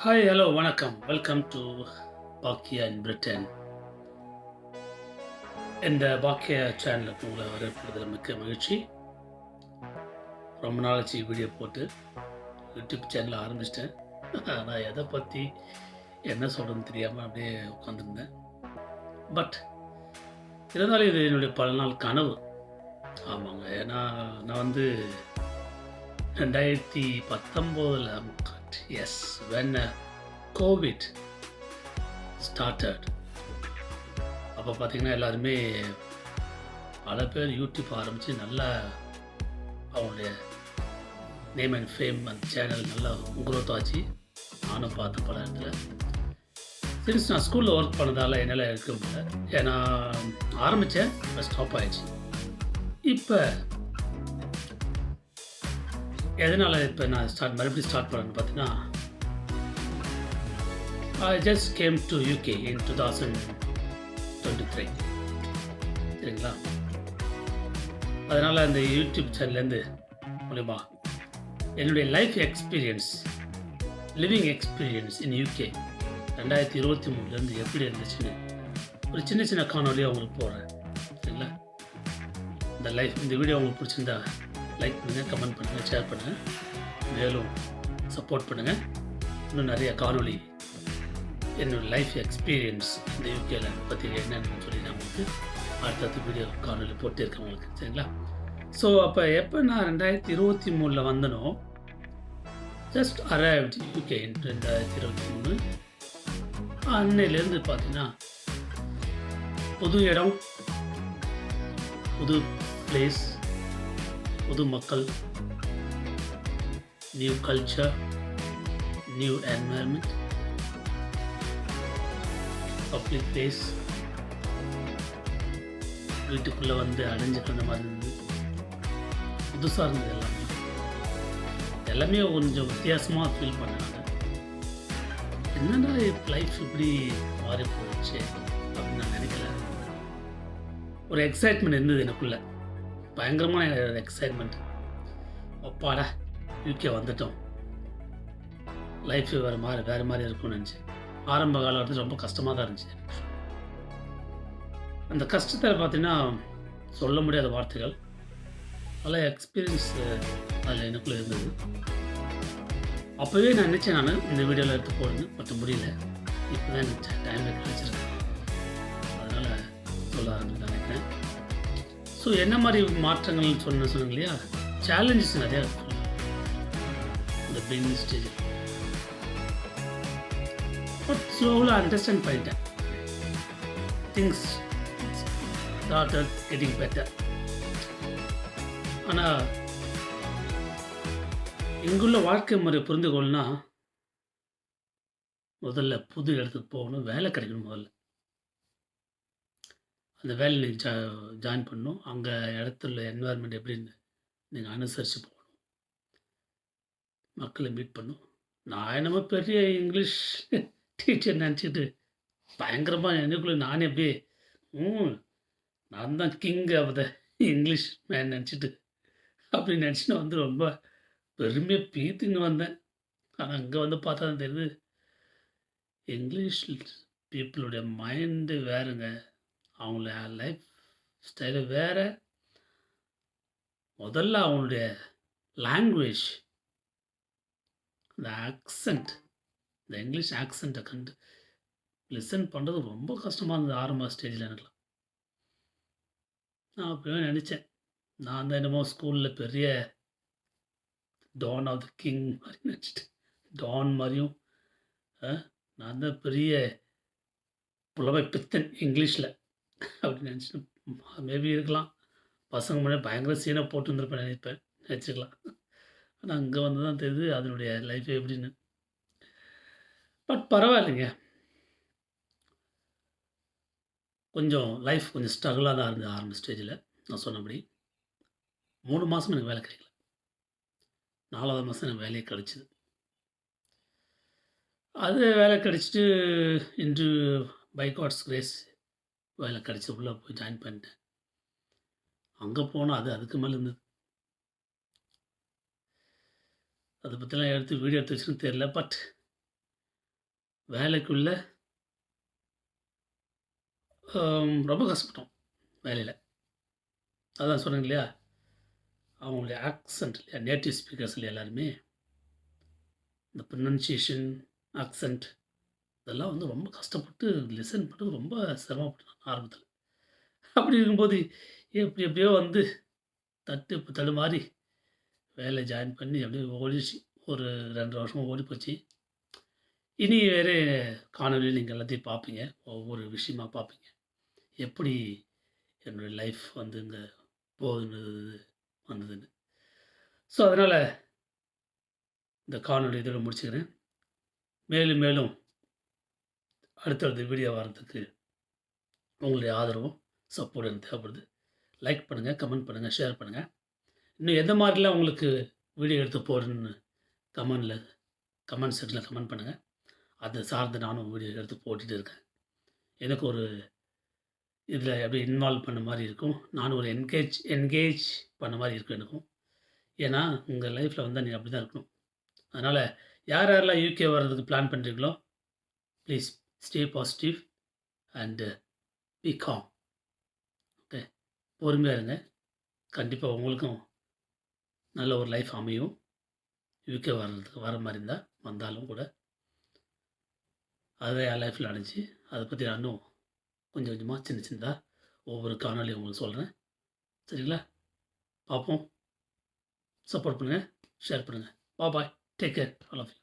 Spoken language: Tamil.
ஹாய், ஹலோ, வணக்கம். Welcome to Bakkiya in Britain. இந்த பாக்கியா சேனலுக்கு உங்களை வரவேற்பதில் மிக்க மகிழ்ச்சி. ரொம்ப நாளாச்சு வீடியோ போட்டு யூடியூப் சேனல் ஆரம்பிச்சிட்டேன். ஆனால் எதை பற்றி என்ன சொல்கிறதுன்னு தெரியாமல் அப்படியே உட்காந்துருந்தேன். பட் இருந்தாலும் இது என்னுடைய பல நாள் கனவு. ஆமாங்க. ஏன்னா நான் வந்து 2019 எஸ் வென் கோவிட் ஸ்டார்டட். அப்போ பார்த்தீங்கன்னா எல்லாருமே பல பேர் யூடியூப் ஆரம்பித்து நல்லா அவங்களுடைய நேம் அண்ட் ஃபேம் அந்த சேனல் நல்லா குரோத் ஆச்சு. நானும் பார்த்து பல இடத்துல சின்ஸ் நான் ஸ்கூலில் ஒர்க் பண்ணதால் என்னால் இருக்க முடியல. ஏன்னா ஆரம்பித்தேன், ஸ்டாப் ஆகிடுச்சு. இப்போ எதனால் இப்போ நான் மறுபடியும் ஸ்டார்ட் பண்ணேன்னு பார்த்தீங்கன்னா, I just came to UK in 2023. சரிங்களா? அதனால் அந்த யூடியூப் சேனல்லேருந்து மூலிமா என்னுடைய life experience, living experience in UK 2023 எப்படி இருந்துச்சுன்னு ஒரு சின்ன சின்ன காணொலியாக உங்களுக்கு போடுறேன். சரிங்களா? இந்த வீடியோ உங்களுக்கு பிடிச்சிருந்தா லைக் பண்ணுங்கள், கமெண்ட் பண்ணுங்கள், ஷேர் பண்ணுங்கள், மேலும் சப்போர்ட் பண்ணுங்கள். இன்னும் நிறைய காணொலி என்னோடய லைஃப் எக்ஸ்பீரியன்ஸ் இந்த யூகேல பற்றி என்னென்னு சொல்லி நான் உங்களுக்கு அடுத்தடுத்த வீடியோ காணொலி போட்டு இருக்கேன் உங்களுக்கு. சரிங்களா? ஸோ அப்போ எப்போ நான் 2023 வந்தனோ, ஜஸ்ட் அரைவ்ட் யூகே இன் 2023. அன்னையிலேருந்து பார்த்தீங்கன்னா புது இடம், புது பிளேஸ், புது மக்கள், new culture, new environment, public place, வீட்டுக்குள்ளே வந்து அடைஞ்சிக்கிற மாதிரி இருந்தது. புதுசாக இருந்தது எல்லாமே கொஞ்சம் வித்தியாசமாக ஃபீல் பண்ணாங்க. என்னடா லைஃப் இப்படி மாறி போயிடுச்சு அப்படின்னு நான் நினைக்கல. ஒரு எக்ஸைட்மெண்ட் இருந்தது எனக்குள்ள, பயங்கரமான எக்ஸைட்மெண்ட். அப்பாடா யூகே வந்துட்டோம், லைஃப் வேறு மாதிரி இருக்கும்னு நினச்சி. ஆரம்ப காலகட்டத்தில் ரொம்ப கஷ்டமாக தான் இருந்துச்சு. அந்த கஷ்டத்தை பார்த்தீங்கன்னா சொல்ல முடியாத வார்த்தைகள், பல எக்ஸ்பீரியன்ஸ் அதில் எனக்குள்ளே இருந்தது. அப்போவே நான் நினச்சேன் இந்த வீடியோவில் எடுத்து போடுங்க, பட் முடியல. இப்போ தான் எனக்கு டைமில் கிடச்சிருக்கு, அதனால் சொல்ல ஆரம்பிச்சு நினைக்கிறேன். ஸோ என்ன மாதிரி மாற்றங்கள்னு சொன்னேன் இல்லையா, சேலஞ்சஸ் நிறையா இந்த பிகினிங் ஸ்டேஜ். பட் ஸ்லோவில் அண்டர்ஸ்டாண்ட் பண்ணிட்டேன். Things started getting better. ஆனால் இங்குள்ள வாழ்க்கை முறை புரிந்து கொள்ளனா, முதல்ல புது இடத்துக்கு போகணும், வேலை கிடைக்கணும். முதல்ல அந்த வேலை நீங்கள் ஜாயின் பண்ணணும். அங்கே இடத்துல என்வாயர்மெண்ட் எப்படின்னு நீங்கள் அனுசரித்து போகணும், மக்களை மீட் பண்ணணும். நான் என்னமோ பெரிய இங்கிலீஷ் டீச்சர் நினச்சிட்டு பயங்கரமாக எனக்குள்ளே நானே அப்படியே நான் தான் king of the English man நினச்சிட்டு அப்படின்னு நினச்சிட்டு வந்து ரொம்ப பெருமையாக பீத்துன்னு வந்தேன். ஆனால் அங்கே வந்து பார்த்தா தான் தெரியுது, இங்கிலீஷ் பீப்புளுடைய மைண்டு வேறுங்க, அவங்கள லைஃப் ஸ்டைலு வேறு. முதல்ல அவங்களுடைய லாங்குவேஜ், இந்த ஆக்சண்ட், இந்த இங்கிலீஷ் ஆக்சண்ட்டை லிசன் பண்ணுறது ரொம்ப கஷ்டமாக இருந்தது ஆரம்ப ஸ்டேஜில் எனக்குலாம். நான் அப்போவே நினச்சேன், நான் தான் என்னமோ ஸ்கூலில் பெரிய டான் ஆஃப் த கிங் மாதிரி நினச்சிட்டு, டான் மாதிரியும் நான் தான் பெரிய புலமை பித்தன் இங்கிலீஷில் அப்படின்னு நினச்சிட்டு மேபி இருக்கலாம். பசங்க முன்னாடி பயங்கர சீனை போட்டு வந்துருப்பேன் நினச்சிக்கலாம். ஆனால் அங்கே வந்து தான் தெரியுது அதனுடைய லைஃப் எப்படின்னு. பட் பரவாயில்லைங்க, கொஞ்சம் லைஃப் கொஞ்சம் ஸ்ட்ரகிளாக தான் இருந்தது ஆரம்ப ஸ்டேஜில். நான் சொன்னபடி 3 மாதம் எனக்கு வேலை கிடைக்கல. 4வது மாதம் எனக்கு வேலையே கிடச்சிது. அது வேலை கிடச்சிட்டு இன்று பை காட்ஸ் கிரேஸ் வேலை கிடச்சி உள்ளே போய் ஜாயின் பண்ணிட்டேன். அங்கே போனால் அதுக்கு மேலே இருந்தது. அதை பற்றிலாம் எடுத்து வீடியோ எடுத்து வச்சுன்னு தெரியல. பட் வேலைக்குள்ள ரொம்ப கஷ்டப்பட்டோம் வேலையில. அதான் சொன்னேங்க இல்லையா, அவங்களுடைய ஆக்சென்ட் இல்லையா, நேட்டிவ் ஸ்பீக்கர்ஸ்ல எல்லாருமே இந்த ப்ரொனன்சியேஷன், ஆக்சென்ட் இதெல்லாம் வந்து ரொம்ப கஷ்டப்பட்டு லிசன் பண்ணது ரொம்ப சிரமப்பட்டேன் ஆரம்பத்தில. அப்படி இருக்கும்போது எப்படி எப்படியோ வந்து தடுமாறி வேலை ஜாயின் பண்ணி அப்படியே ஓடிடுச்சு. ஒரு 2 வருஷமா ஓடி போச்சு. இனி வேறு காணொளியில நீங்க எல்லாத்தையும் பார்ப்பீங்க. ஒவ்வொரு விஷயமா பார்ப்பீங்க. எப்படி என்னுடைய லைஃப் வந்து இங்க போகுதுன்னு வந்ததுன்னு. ஸோ, அதனால இந்த காணொளி இதோட முடிச்சுக்கிறேன். மேலும் மேலும் அடுத்தடுத்த வீடியோ வரதுக்கு உங்களுடைய ஆதரவும், சப்போர்ட் எனக்கு தேவைப்படுது. லைக் பண்ணுங்க, கமெண்ட் பண்ணுங்க, ஷேர் பண்ணுங்க. இன்னும் எந்த மாதிரிலாம் உங்களுக்கு வீடியோ எடுத்து போடணும்னு கமெண்ட்ல கமெண்ட் செக்ஷன்ல கமெண்ட் பண்ணுங்க. அதை சார்ந்து நானும் வீடியோ எடுத்து போட்டுட்டு இருக்கேன். எனக்கு ஒரு இதில அப்படியே இன்வால்வ் பண்ண மாரி இருக்கும். நானும் ஒரு என்கேஜ் பண்ண மாரி இருக்கும் எனக்கும். ஏன்னா, உங்க லைஃப்ல வந்தா நீங்க அப்படி தான் இருக்கணும். அதனால யார் யாரெல்லாம் யுகே வர்றதுக்கு பிளான் பண்றீங்களோ, please stay positive and be calm. Okay. பொறுமையா இருங்க. கண்டிப்பா உங்களுக்கும் நல்ல ஒரு லைஃப் அமையும். யுகே வர மாரி இருந்தா, வந்தாலும் கூட. அதுதான் என் லைஃப்ல நடந்துச்சு. அத பத்தி நான் இன்னும் கொஞ்சம் கொஞ்சமா சின்ன சின்னதா ஒவ்வொரு காணொளியும் உங்களுக்கு சொல்றேன். சரிங்களா? பார்ப்போம். சப்போர்ட் பண்ணுங்க. ஷேர் பண்ணுங்க. Bye. Take care all of you.